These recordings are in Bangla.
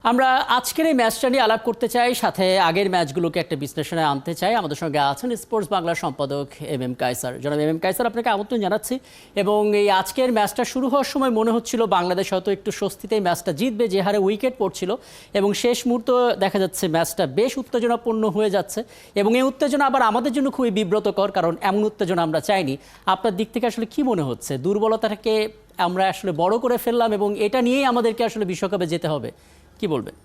আমরা আজকের এই ম্যাচটা নিয়ে আলাপ করতে চাই, সাথে আগের ম্যাচগুলোকে একটা বিশ্লেষণে আনতে চাই। আমাদের সঙ্গে আছেন স্পোর্টস বাংলার সম্পাদক এম কায়সার। জনাব এম কায়সার, আপনাকে আমন্ত্রণ জানাচ্ছি। এবং এই আজকের ম্যাচটা শুরু হওয়ার সময় মনে হচ্ছিল বাংলাদেশ হয়তো একটু স্বস্তিতেই ম্যাচটা জিতবে, যে হারে উইকেট পড়ছিল। এবং শেষ মুহূর্তে দেখা যাচ্ছে ম্যাচটা বেশ উত্তেজনাপূর্ণ হয়ে যাচ্ছে, এবং এই উত্তেজনা আবার আমাদের জন্য খুবই বিব্রতকর, কারণ এমন উত্তেজনা আমরা চাইনি। আপনার দিক থেকে আসলে কি মনে হচ্ছে, দুর্বলতাটাকে আমরা আসলে বড় করে ফেললাম এবং এটা নিয়েই আমাদেরকে আসলে বিশ্বকাপে যেতে হবে, কি বলবেন?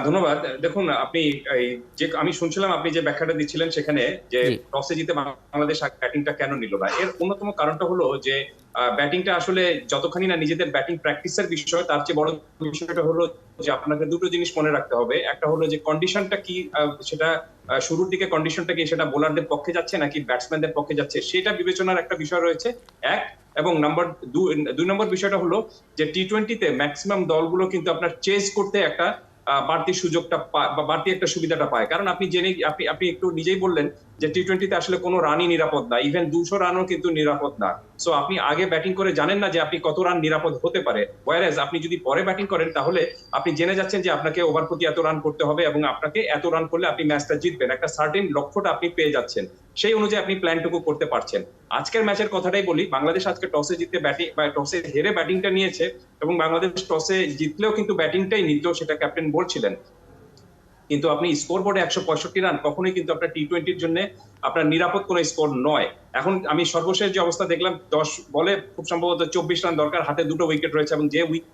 ধন্যবাদ। দেখুন, আপনি আমি শুনছিলাম আপনি যে ব্যাখ্যাটা দিচ্ছিলেন সেখানে যে টসে জিতে বাংলাদেশ ব্যাটিংটা কেন নিল না। এর অন্যতম কারণটা হলো যে ব্যাটিংটা আসলে যতখানি না নিজেদের ব্যাটিং প্র্যাকটিসের বিষয়, তার চেয়ে বড় বিষয়টা হলো যে আপনাকে দুটো জিনিস মনে রাখতে হবে। একটা হলো যে কন্ডিশনটা কি, সেটা শুরুর দিকে কন্ডিশনটা কি, সেটা বোলারদের পক্ষে যাচ্ছে নাকি ব্যাটসম্যানদের পক্ষে যাচ্ছে, সেটা বিবেচনার একটা বিষয় রয়েছে এক। এবং দুই নম্বর বিষয়টা হলো যে টি-20-তে ম্যাক্সিমাম দলগুলো কিন্তু আপনার চেজ করতে একটা বাড়তি সুযোগটা বা বাড়তি একটা সুবিধাটা পায়। কারণ আপনি আপনি একটু নিজেই বললেন যে টি-20-তে আসলে কোনো রানই নিরাপদ না, ইভেন 200 রানও কিন্তু নিরাপদ না। সো আপনি আগে ব্যাটিং করে জানেন না যে আপনি কত রান নিরাপদ হতে পারে। ওয়ারেজ আপনি যদি পরে ব্যাটিং করেন তাহলে আপনি জেনে যাচ্ছেন যে আপনাকে ওভার প্রতি এত রান করতে হবে এবং আপনাকে এত রান করলে আপনি ম্যাচটা জিতবেন, একটা সার্টেন লক্ষ্যটা আপনি পেয়ে যাচ্ছেন। সেই অনুযায়ী আপনি প্ল্যানটুকু করতে পারছেন। আজকের ম্যাচের কথাটাই বলি, বাংলাদেশ আজকে টসে জিতে ব্যাটিং বা টসে হেরে ব্যাটিংটা নিয়েছে, এবং বাংলাদেশ টসে জিতলেও কিন্তু ব্যাটিংটাই নিত, সেটা ক্যাপ্টেন বলছিলেন। কিন্তু আপনি স্কোর বোর্ডে 165 রান কখনোই কিন্তু আপনার টি-20-র জন্য আপনার নিরাপদ কোনো স্কোর নয়। এখন আমি সর্বশেষ যে অবস্থা দেখলাম, 10 বলে খুব সম্ভবত 24 রান দরকার, হাতে দুটো উইকেট রয়েছে, এবং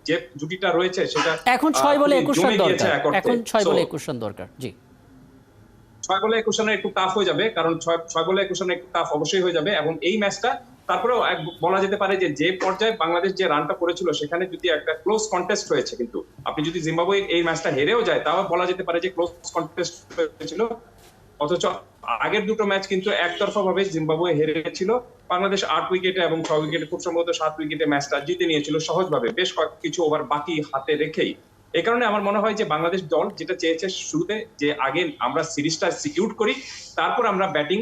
যে জুটিটা রয়েছে সেটা এখন 6 বলে 21 রান দরকার। এখন 6 বলে 21 রান দরকার। জি, 6 বলে 21 রানে একটু টাফ হয়ে যাবে, কারণ 6 বলে 21 রানে একটু টাফ অবশ্যই হয়ে যাবে। এবং এই ম্যাচটা তারপরেও বলা যেতে পারে যে পর্যায়ে বাংলাদেশ যে রানটা করেছিল সেখানে যদি একটা ক্লোজ কন্টেস্ট হয়েছে, কিন্তু আপনি যদি জিম্বাবুয়ে এই ম্যাচটা হেরেও যায় তাও বলা যেতে পারে যে ক্লোজ কন্টেস্ট হয়েছিল। অথচ আগের দুটো ম্যাচ কিন্তু একতরফা ভাবে জিম্বাবুয়ে হেরেছিল। বাংলাদেশ 8 উইকেটে এবং 6 উইকেটে, খুব সম্ভবত 7 উইকেটে ম্যাচটা জিতে নিয়েছিল সহজভাবে, বেশ কিছু ওভার বাকি হাতে রেখেই। এই কারণে আমার মনে হয় যে বাংলাদেশ দল যেটা চেয়েছে শুরুতে, যে আগে আমরা সিরিজটা সিকিউর করি, তারপর আমরা ব্যাটিং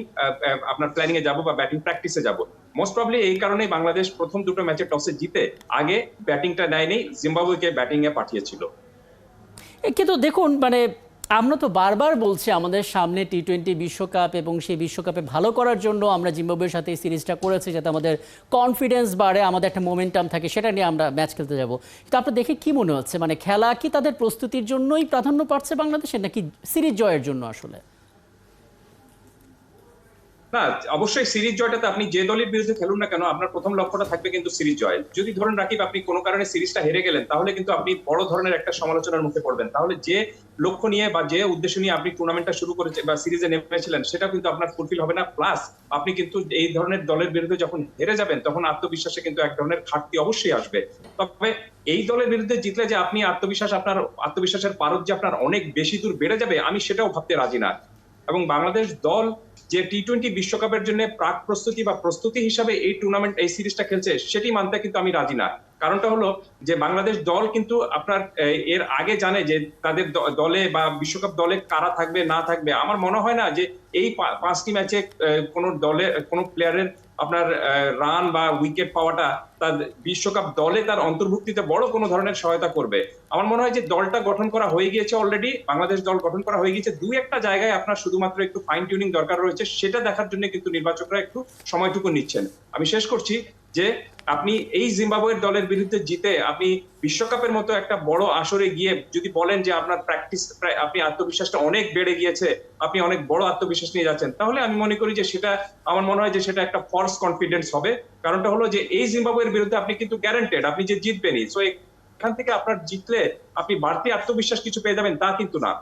আপনার প্ল্যানিং এ যাব বা ব্যাটিং প্র্যাকটিসে যাব। মোস্ট প্রবলি এই কারণেই বাংলাদেশ প্রথম দুটো ম্যাচে টসে জিতে আগে ব্যাটিংটা নেয়নি, জিম্বাবুয়েকে ব্যাটিং এ পাঠিয়েছিল। কিন্তু দেখুন, মানে আমরা তো বারবার বলছি আমাদের সামনে টি-20 বিশ্বকাপ, এবং সেই বিশ্বকাপে ভালো করার জন্য আমরা জিম্বাবুয়ের সাথে এই সিরিজটা করেছি যাতে আমাদের কনফিডেন্স বাড়ে, আমাদের একটা মোমেন্টাম থাকে, সেটা নিয়ে আমরা ম্যাচ খেলতে যাব। কিন্তু আপনার দেখে কি মনে হচ্ছে, মানে খেলা কি তাদের প্রস্তুতির জন্যই প্রাধান্য পাচ্ছে বাংলাদেশের, নাকি সিরিজ জয়ের জন্য আসলে? না, অবশ্যই সিরিজ জয়টাতে আপনি যে দলের বিরুদ্ধে খেলুন না কেন, আপনার প্রথম লক্ষ্যটা থাকবে কিন্তু সিরিজ জয়। যদি ধরুন রাকিব আপনি কোনো কারণে সিরিজটা হেরে গেলেন, তাহলে কিন্তু আপনি বড় ধরনের একটা সমালোচনার মুখে পড়বেন। তাহলে যে লক্ষ্য নিয়ে বা যে উদ্দেশ্য নিয়ে আপনি টুর্নামেন্টটা শুরু করেছেন বা সিরিজে নেমেছিলেন, সেটা কিন্তু আপনার ফুলফিল হবে না। প্লাস আপনি কিন্তু এই ধরনের দলের বিরুদ্ধে যখন হেরে যাবেন, তখন আত্মবিশ্বাসে কিন্তু এক ধরনের ঘাটতি অবশ্যই আসবে। তবে এই দলের বিরুদ্ধে জিতলে যে আপনি আত্মবিশ্বাসের পারদ যে আপনার অনেক বেশি দূর বেড়ে যাবে, আমি সেটাও ভাবতে রাজি না। এবং বাংলাদেশ দল যে টি-20 বিশ্বকাপের জন্য প্রাক প্রস্তুতি বা প্রস্তুতি হিসাবে এই টুর্নামেন্ট এই সিরিজটা খেলছে, সেটি মানতে কিন্তু আমি রাজি না। কারণটা হলো যে বাংলাদেশ দল কিন্তু আপনার এর আগে জানে যে তাদের দলে বা বিশ্বকাপ দলে কারা থাকবে না থাকবে। আমার মনে হয় না যে এই 5টি ম্যাচে কোন দলে কোন প্লেয়ারের আপনার রান বা উইকেট পাওয়াটা তার বিশ্বকাপ দলে তার অন্তর্ভুক্তিতে বড় কোনো ধরনের সহায়তা করবে। আমার মনে হয় যে দলটা গঠন করা হয়ে গিয়েছে অলরেডি, বাংলাদেশ দল গঠন করা হয়ে গিয়েছে। দুই একটা জায়গায় আপনার শুধুমাত্র একটু ফাইন টিউনিং দরকার রয়েছে, সেটা দেখার জন্য কিন্তু নির্বাচকরা একটু সময়টুকু নিচ্ছেন। আমি শেষ করছি যে আপনি এই জিম্বাবুয়ের দলের বিরুদ্ধে জিতে আপনি বিশ্বকাপের মতো একটা বড় আসরে গিয়ে যদি বলেন যে আপনার প্র্যাকটিস, আপনি আত্মবিশ্বাসটা অনেক বেড়ে গিয়েছে, আপনি অনেক বড় আত্মবিশ্বাস নিয়ে যাচ্ছেন, তাহলে আমি মনে করি যে সেটা, আমার মনে হয় যে সেটা একটা ফলস কনফিডেন্স হবে। কারণটা হলো যে এই জিম্বাবুয়ের বিরুদ্ধে আপনি কিন্তু গ্যারান্টেড আপনি যে জিতবেনই। সো এখান থেকে আপনার জিতলে আপনি বাড়তি আত্মবিশ্বাস কিছু পেয়ে যাবেন তা কিন্তু না।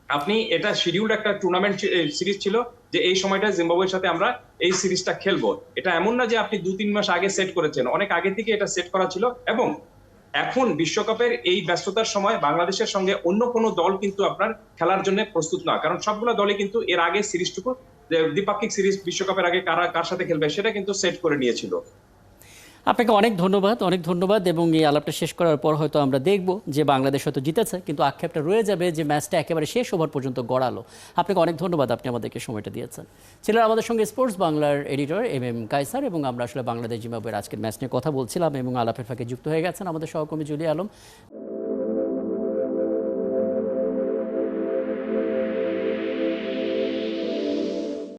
আপনি এটা শিডিউলড একটা টুর্নামেন্ট সিরিজ ছিল যে এই সময়টা জিম্বাবুয়ের সাথে আমরা এই সিরিজটা খেলবো। এটা এমন না যে আপনি 2-3 মাস আগে সেট করেছেন, অনেক আগে থেকে এটা সেট করা ছিল। এবং এখন বিশ্বকাপের এই ব্যস্ততার সময় বাংলাদেশের সঙ্গে অন্য কোনো দল কিন্তু আপনার খেলার জন্য প্রস্তুত না, কারণ সবগুলো দলই কিন্তু এর আগে সিরিজটুকু, দ্বিপাক্ষিক সিরিজ বিশ্বকাপের আগে কার সাথে খেলবে সেটা কিন্তু সেট করে নিয়েছিল। আপনাকে অনেক ধন্যবাদ, অনেক ধন্যবাদ। এবং এই আলাপটা শেষ করার পর হয়তো আমরা দেখব যে বাংলাদেশ হয়তো জিতেছে, কিন্তু আক্ষেপটা রয়ে যাবে যে ম্যাচটা একেবারে শেষ ওভার পর্যন্ত গড়ালো। আপনাকে অনেক ধন্যবাদ, আপনি আমাদেরকে সময়টা দিয়েছেন। ছিলেন আমাদের সঙ্গে স্পোর্টস বাংলার এডিটর এম কায়সার, এবং আমরা আসলে বাংলাদেশ জিম্বাবুয়ের আজকের ম্যাচ নিয়ে কথা বলছিলাম, এবং আলাপের ফাঁকে যুক্ত হয়ে গেছেন আমাদের সহকর্মী জুলি আলম।